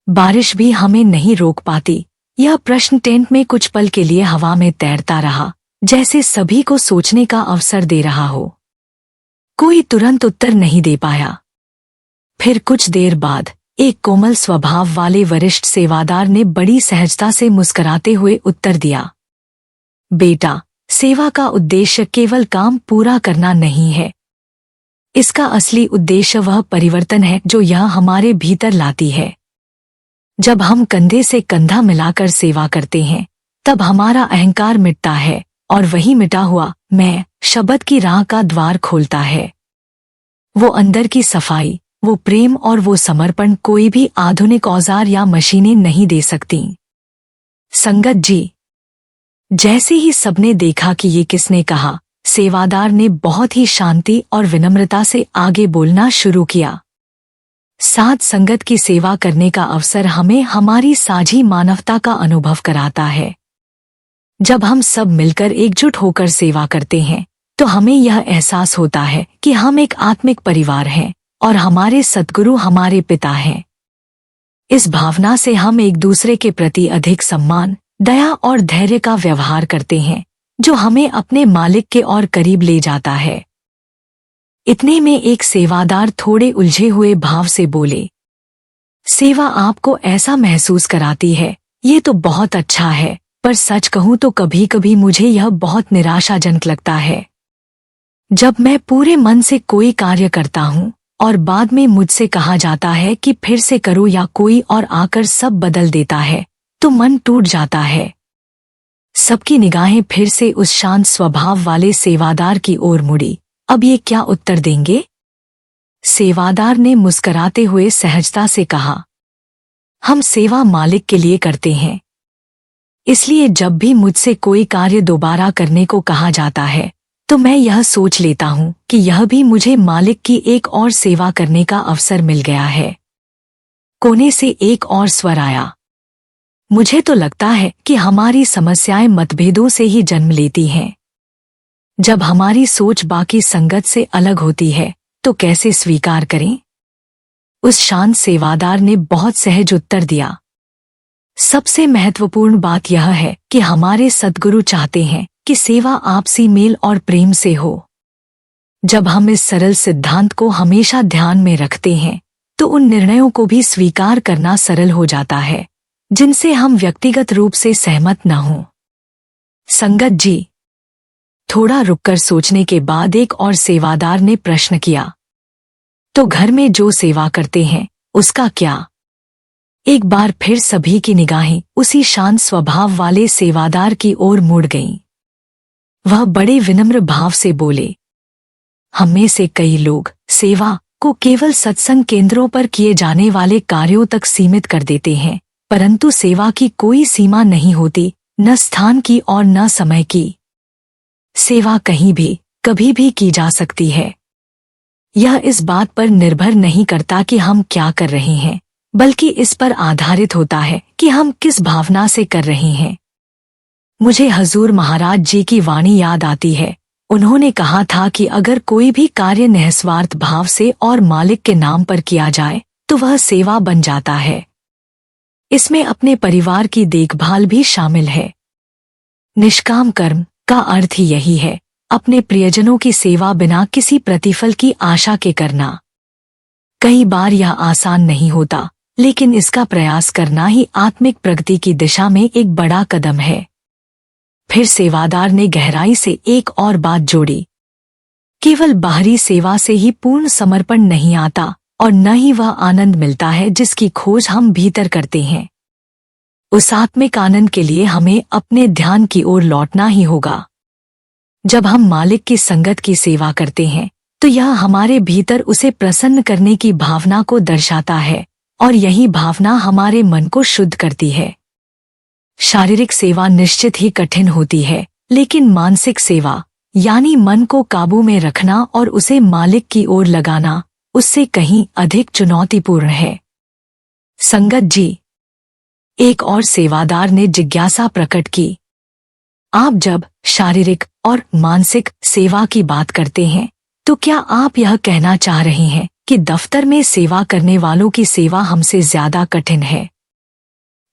बारिश भी हमें नहीं रोक पाती। यह प्रश्न टेंट में कुछ पल के लिए हवा में तैरता रहा, जैसे सभी को सोचने का अवसर दे रहा हो। कोई तुरंत उत्तर नहीं दे पाया। फिर कुछ देर बाद एक कोमल स्वभाव वाले वरिष्ठ सेवादार ने बड़ी सहजता से मुस्कुराते हुए उत्तर दिया, बेटा, सेवा का उद्देश्य केवल काम पूरा करना नहीं है। इसका असली उद्देश्य वह परिवर्तन है जो यह हमारे भीतर लाती है। जब हम कंधे से कंधा मिलाकर सेवा करते हैं, तब हमारा अहंकार मिटता है और वही मिटा हुआ मैं शब्द की राह का द्वार खोलता है। वो अंदर की सफाई, वो प्रेम और वो समर्पण कोई भी आधुनिक औजार या मशीनें नहीं दे सकती। संगत जी, जैसे ही सबने देखा कि ये किसने कहा, सेवादार ने बहुत ही शांति और विनम्रता से आगे बोलना शुरू किया। साथ संगत की सेवा करने का अवसर हमें हमारी साझी मानवता का अनुभव कराता है। जब हम सब मिलकर एकजुट होकर सेवा करते हैं, तो हमें यह एहसास होता है कि हम एक आत्मिक परिवार हैं और हमारे सद्गुरु हमारे पिता हैं। इस भावना से हम एक दूसरे के प्रति अधिक सम्मान, दया और धैर्य का व्यवहार करते हैं, जो हमें अपने मालिक के और करीब ले जाता है। इतने में एक सेवादार थोड़े उलझे हुए भाव से बोले, सेवा आपको ऐसा महसूस कराती है, ये तो बहुत अच्छा है, पर सच कहूं तो कभी कभी मुझे यह बहुत निराशाजनक लगता है। जब मैं पूरे मन से कोई कार्य करता हूं और बाद में मुझसे कहा जाता है कि फिर से करो या कोई और आकर सब बदल देता है, तो मन टूट जाता है। सबकी निगाहें फिर से उस शांत स्वभाव वाले सेवादार की ओर मुड़ी। अब ये क्या उत्तर देंगे? सेवादार ने मुस्कुराते हुए सहजता से कहा, हम सेवा मालिक के लिए करते हैं। इसलिए जब भी मुझसे कोई कार्य दोबारा करने को कहा जाता है, तो मैं यह सोच लेता हूँ कि यह भी मुझे मालिक की एक और सेवा करने का अवसर मिल गया है। कोने से एक और स्वर आया, मुझे तो लगता है कि हमारी समस्याएं मतभेदों से ही जन्म लेती हैं। जब हमारी सोच बाकी संगत से अलग होती है, तो कैसे स्वीकार करें? उस शांत सेवादार ने बहुत सहज उत्तर दिया, सबसे महत्वपूर्ण बात यह है कि हमारे सद्गुरु चाहते हैं कि सेवा आपसी मेल और प्रेम से हो। जब हम इस सरल सिद्धांत को हमेशा ध्यान में रखते हैं, तो उन निर्णयों को भी स्वीकार करना सरल हो जाता है जिनसे हम व्यक्तिगत रूप से सहमत न हों। संगत जी, थोड़ा रुककर सोचने के बाद एक और सेवादार ने प्रश्न किया, तो घर में जो सेवा करते हैं उसका क्या? एक बार फिर सभी की निगाहें उसी शांत स्वभाव वाले सेवादार की ओर मुड़ गईं। वह बड़े विनम्र भाव से बोले, हम में से कई लोग सेवा को केवल सत्संग केंद्रों पर किए जाने वाले कार्यों तक सीमित कर देते हैं, परंतु सेवा की कोई सीमा नहीं होती, न स्थान की और न समय की। सेवा कहीं भी, कभी भी की जा सकती है। यह इस बात पर निर्भर नहीं करता कि हम क्या कर रहे हैं, बल्कि इस पर आधारित होता है कि हम किस भावना से कर रहे हैं। मुझे हजूर महाराज जी की वाणी याद आती है। उन्होंने कहा था कि अगर कोई भी कार्य निस्वार्थ भाव से और मालिक के नाम पर किया जाए, तो वह सेवा बन जाता है। इसमें अपने परिवार की देखभाल भी शामिल है। निष्काम कर्म का अर्थ ही यही है, अपने प्रियजनों की सेवा बिना किसी प्रतिफल की आशा के करना। कई बार यह आसान नहीं होता, लेकिन इसका प्रयास करना ही आत्मिक प्रगति की दिशा में एक बड़ा कदम है। फिर सेवादार ने गहराई से एक और बात जोड़ी, केवल बाहरी सेवा से ही पूर्ण समर्पण नहीं आता और न ही वह आनंद मिलता है जिसकी खोज हम भीतर करते हैं। उस आत्मिक आनंद के लिए हमें अपने ध्यान की ओर लौटना ही होगा। जब हम मालिक की संगत की सेवा करते हैं, तो यह हमारे भीतर उसे प्रसन्न करने की भावना को दर्शाता है और यही भावना हमारे मन को शुद्ध करती है। शारीरिक सेवा निश्चित ही कठिन होती है, लेकिन मानसिक सेवा यानी मन को काबू में रखना और उसे मालिक की ओर लगाना, उससे कहीं अधिक चुनौतीपूर्ण है। संगत जी, एक और सेवादार ने जिज्ञासा प्रकट की, आप जब शारीरिक और मानसिक सेवा की बात करते हैं, तो क्या आप यह कहना चाह रहे हैं कि दफ्तर में सेवा करने वालों की सेवा हमसे ज्यादा कठिन है?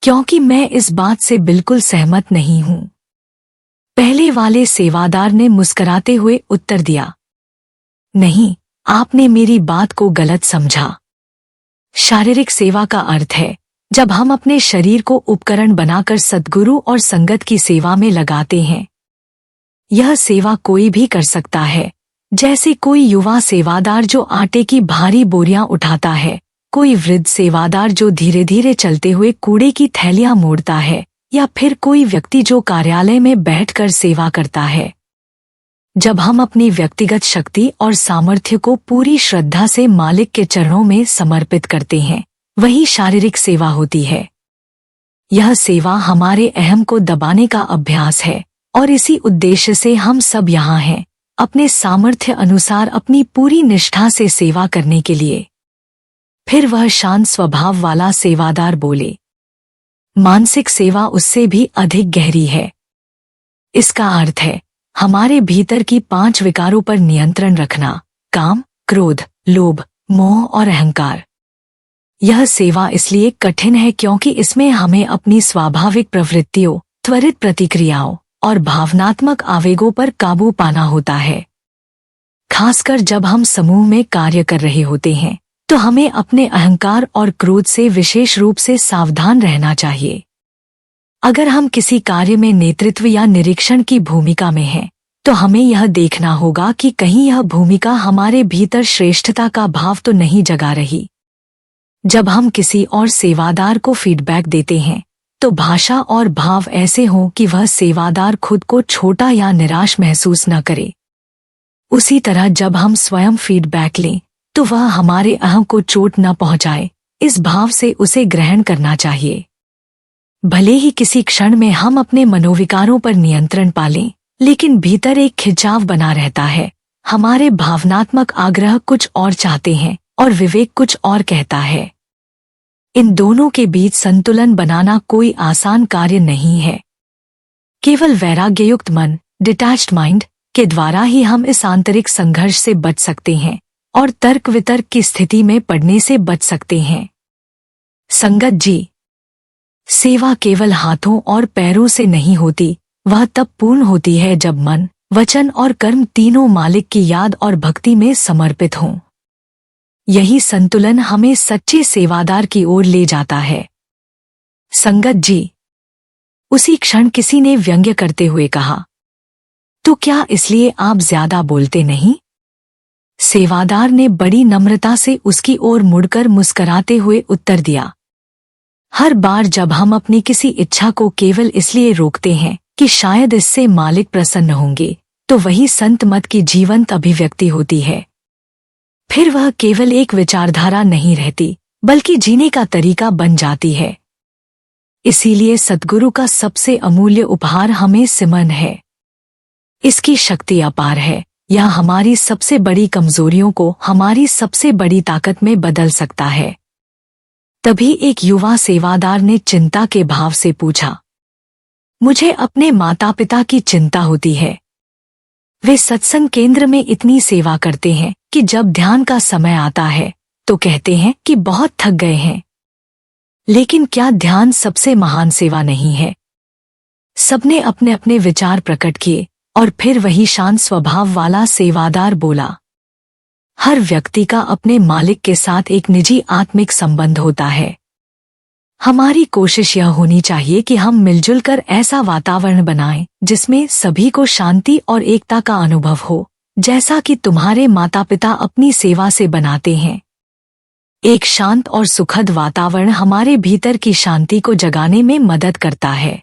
क्योंकि मैं इस बात से बिल्कुल सहमत नहीं हूं। पहले वाले सेवादार ने मुस्कुराते हुए उत्तर दिया, नहीं, आपने मेरी बात को गलत समझा। शारीरिक सेवा का अर्थ है जब हम अपने शरीर को उपकरण बनाकर सद्गुरु और संगत की सेवा में लगाते हैं, यह सेवा कोई भी कर सकता है, जैसे कोई युवा सेवादार जो आटे की भारी बोरियां उठाता है, कोई वृद्ध सेवादार जो धीरे धीरे चलते हुए कूड़े की थैलियां मोड़ता है, या फिर कोई व्यक्ति जो कार्यालय में बैठकर सेवा करता है। जब हम अपनी व्यक्तिगत शक्ति और सामर्थ्य को पूरी श्रद्धा से मालिक के चरणों में समर्पित करते हैं, वही शारीरिक सेवा होती है। यह सेवा हमारे अहम को दबाने का अभ्यास है, और इसी उद्देश्य से हम सब यहाँ हैं, अपने सामर्थ्य अनुसार अपनी पूरी निष्ठा से सेवा करने के लिए। फिर वह शांत स्वभाव वाला सेवादार बोले, मानसिक सेवा उससे भी अधिक गहरी है। इसका अर्थ है हमारे भीतर की 5 विकारों पर नियंत्रण रखना, काम, क्रोध, लोभ, मोह और अहंकार। यह सेवा इसलिए कठिन है क्योंकि इसमें हमें अपनी स्वाभाविक प्रवृत्तियों, त्वरित प्रतिक्रियाओं और भावनात्मक आवेगों पर काबू पाना होता है। खासकर जब हम समूह में कार्य कर रहे होते हैं, तो हमें अपने अहंकार और क्रोध से विशेष रूप से सावधान रहना चाहिए। अगर हम किसी कार्य में नेतृत्व या निरीक्षण की भूमिका में हैं, तो हमें यह देखना होगा कि कहीं यह भूमिका हमारे भीतर श्रेष्ठता का भाव तो नहीं जगा रही। जब हम किसी और सेवादार को फीडबैक देते हैं, तो भाषा और भाव ऐसे हों कि वह सेवादार खुद को छोटा या निराश महसूस न करे। उसी तरह जब हम स्वयं फीडबैक लें, तो वह हमारे अहम को चोट न पहुंचाए, इस भाव से उसे ग्रहण करना चाहिए। भले ही किसी क्षण में हम अपने मनोविकारों पर नियंत्रण पालें, लेकिन भीतर एक खिंचाव बना रहता है। हमारे भावनात्मक आग्रह कुछ और चाहते हैं और विवेक कुछ और कहता है। इन दोनों के बीच संतुलन बनाना कोई आसान कार्य नहीं है। केवल वैराग्ययुक्त मन, डिटैच्ड माइंड के द्वारा ही हम इस आंतरिक संघर्ष से बच सकते हैं और तर्क वितर्क की स्थिति में पड़ने से बच सकते हैं। संगत जी, सेवा केवल हाथों और पैरों से नहीं होती, वह तब पूर्ण होती है जब मन, वचन और कर्म तीनों मालिक की याद और भक्ति में समर्पित हों। यही संतुलन हमें सच्चे सेवादार की ओर ले जाता है। संगत जी, उसी क्षण किसी ने व्यंग्य करते हुए कहा, तो क्या इसलिए आप ज्यादा बोलते नहीं? सेवादार ने बड़ी नम्रता से उसकी ओर मुड़कर मुस्कुराते हुए उत्तर दिया, हर बार जब हम अपनी किसी इच्छा को केवल इसलिए रोकते हैं कि शायद इससे मालिक प्रसन्न होंगे, तो वही संत मत की जीवंत अभिव्यक्ति होती है। फिर वह केवल एक विचारधारा नहीं रहती, बल्कि जीने का तरीका बन जाती है। इसीलिए सद्गुरु का सबसे अमूल्य उपहार हमें सिमरन है। इसकी शक्ति अपार है। यह हमारी सबसे बड़ी कमजोरियों को हमारी सबसे बड़ी ताकत में बदल सकता है। तभी एक युवा सेवादार ने चिंता के भाव से पूछा, मुझे अपने माता पिता की चिंता होती है। वे सत्संग केंद्र में इतनी सेवा करते हैं कि जब ध्यान का समय आता है तो कहते हैं कि बहुत थक गए हैं। लेकिन क्या ध्यान सबसे महान सेवा नहीं है? सबने अपने अपने विचार प्रकट किए और फिर वही शांत स्वभाव वाला सेवादार बोला, हर व्यक्ति का अपने मालिक के साथ एक निजी आत्मिक संबंध होता है। हमारी कोशिश यह होनी चाहिए कि हम मिलजुल कर ऐसा वातावरण बनाएं जिसमें सभी को शांति और एकता का अनुभव हो, जैसा कि तुम्हारे माता पिता अपनी सेवा से बनाते हैं। एक शांत और सुखद वातावरण हमारे भीतर की शांति को जगाने में मदद करता है।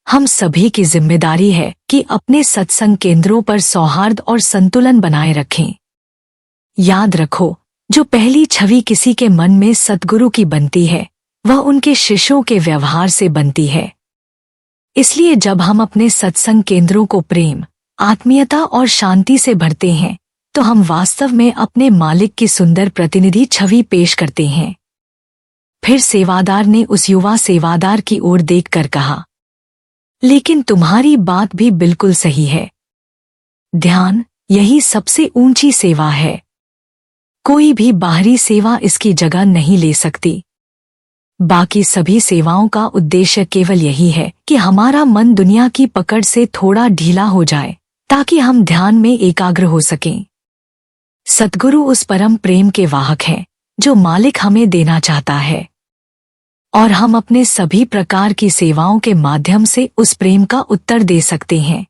हम सभी की जिम्मेदारी है कि अपने सत्संग केंद्रों पर सौहार्द और संतुलन बनाए रखें। याद रखो, जो पहली छवि किसी के मन में सद्गुरु की बनती है, वह उनके शिष्यों के व्यवहार से बनती है। इसलिए जब हम अपने सत्संग केंद्रों को प्रेम, आत्मीयता और शांति से भरते हैं, तो हम वास्तव में अपने मालिक की सुंदर प्रतिनिधि छवि पेश करते हैं। फिर सेवादार ने उस युवा सेवादार की ओर देखकर कहा, लेकिन तुम्हारी बात भी बिल्कुल सही है। ध्यान यही सबसे ऊंची सेवा है। कोई भी बाहरी सेवा इसकी जगह नहीं ले सकती। बाकी सभी सेवाओं का उद्देश्य केवल यही है कि हमारा मन दुनिया की पकड़ से थोड़ा ढीला हो जाए, ताकि हम ध्यान में एकाग्र हो सकें। सद्गुरु उस परम प्रेम के वाहक हैं जो मालिक हमें देना चाहता है, और हम अपने सभी प्रकार की सेवाओं के माध्यम से उस प्रेम का उत्तर दे सकते हैं।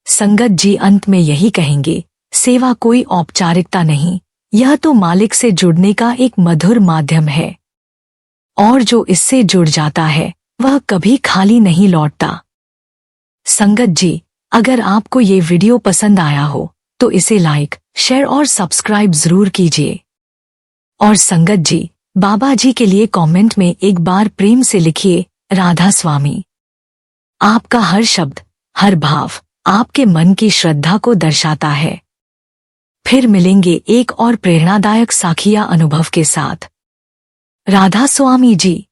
संगत जी अंत में यही कहेंगे, सेवा कोई औपचारिकता नहीं, यह तो मालिक से जुड़ने का एक मधुर माध्यम है, और जो इससे जुड़ जाता है वह कभी खाली नहीं लौटता। संगत जी, अगर आपको ये वीडियो पसंद आया हो तो इसे लाइक, शेयर और सब्सक्राइब जरूर कीजिए। और संगत जी, बाबा जी के लिए कमेंट में एक बार प्रेम से लिखिए, राधा स्वामी। आपका हर शब्द, हर भाव आपके मन की श्रद्धा को दर्शाता है। फिर मिलेंगे एक और प्रेरणादायक साखिया अनुभव के साथ। राधा स्वामी जी।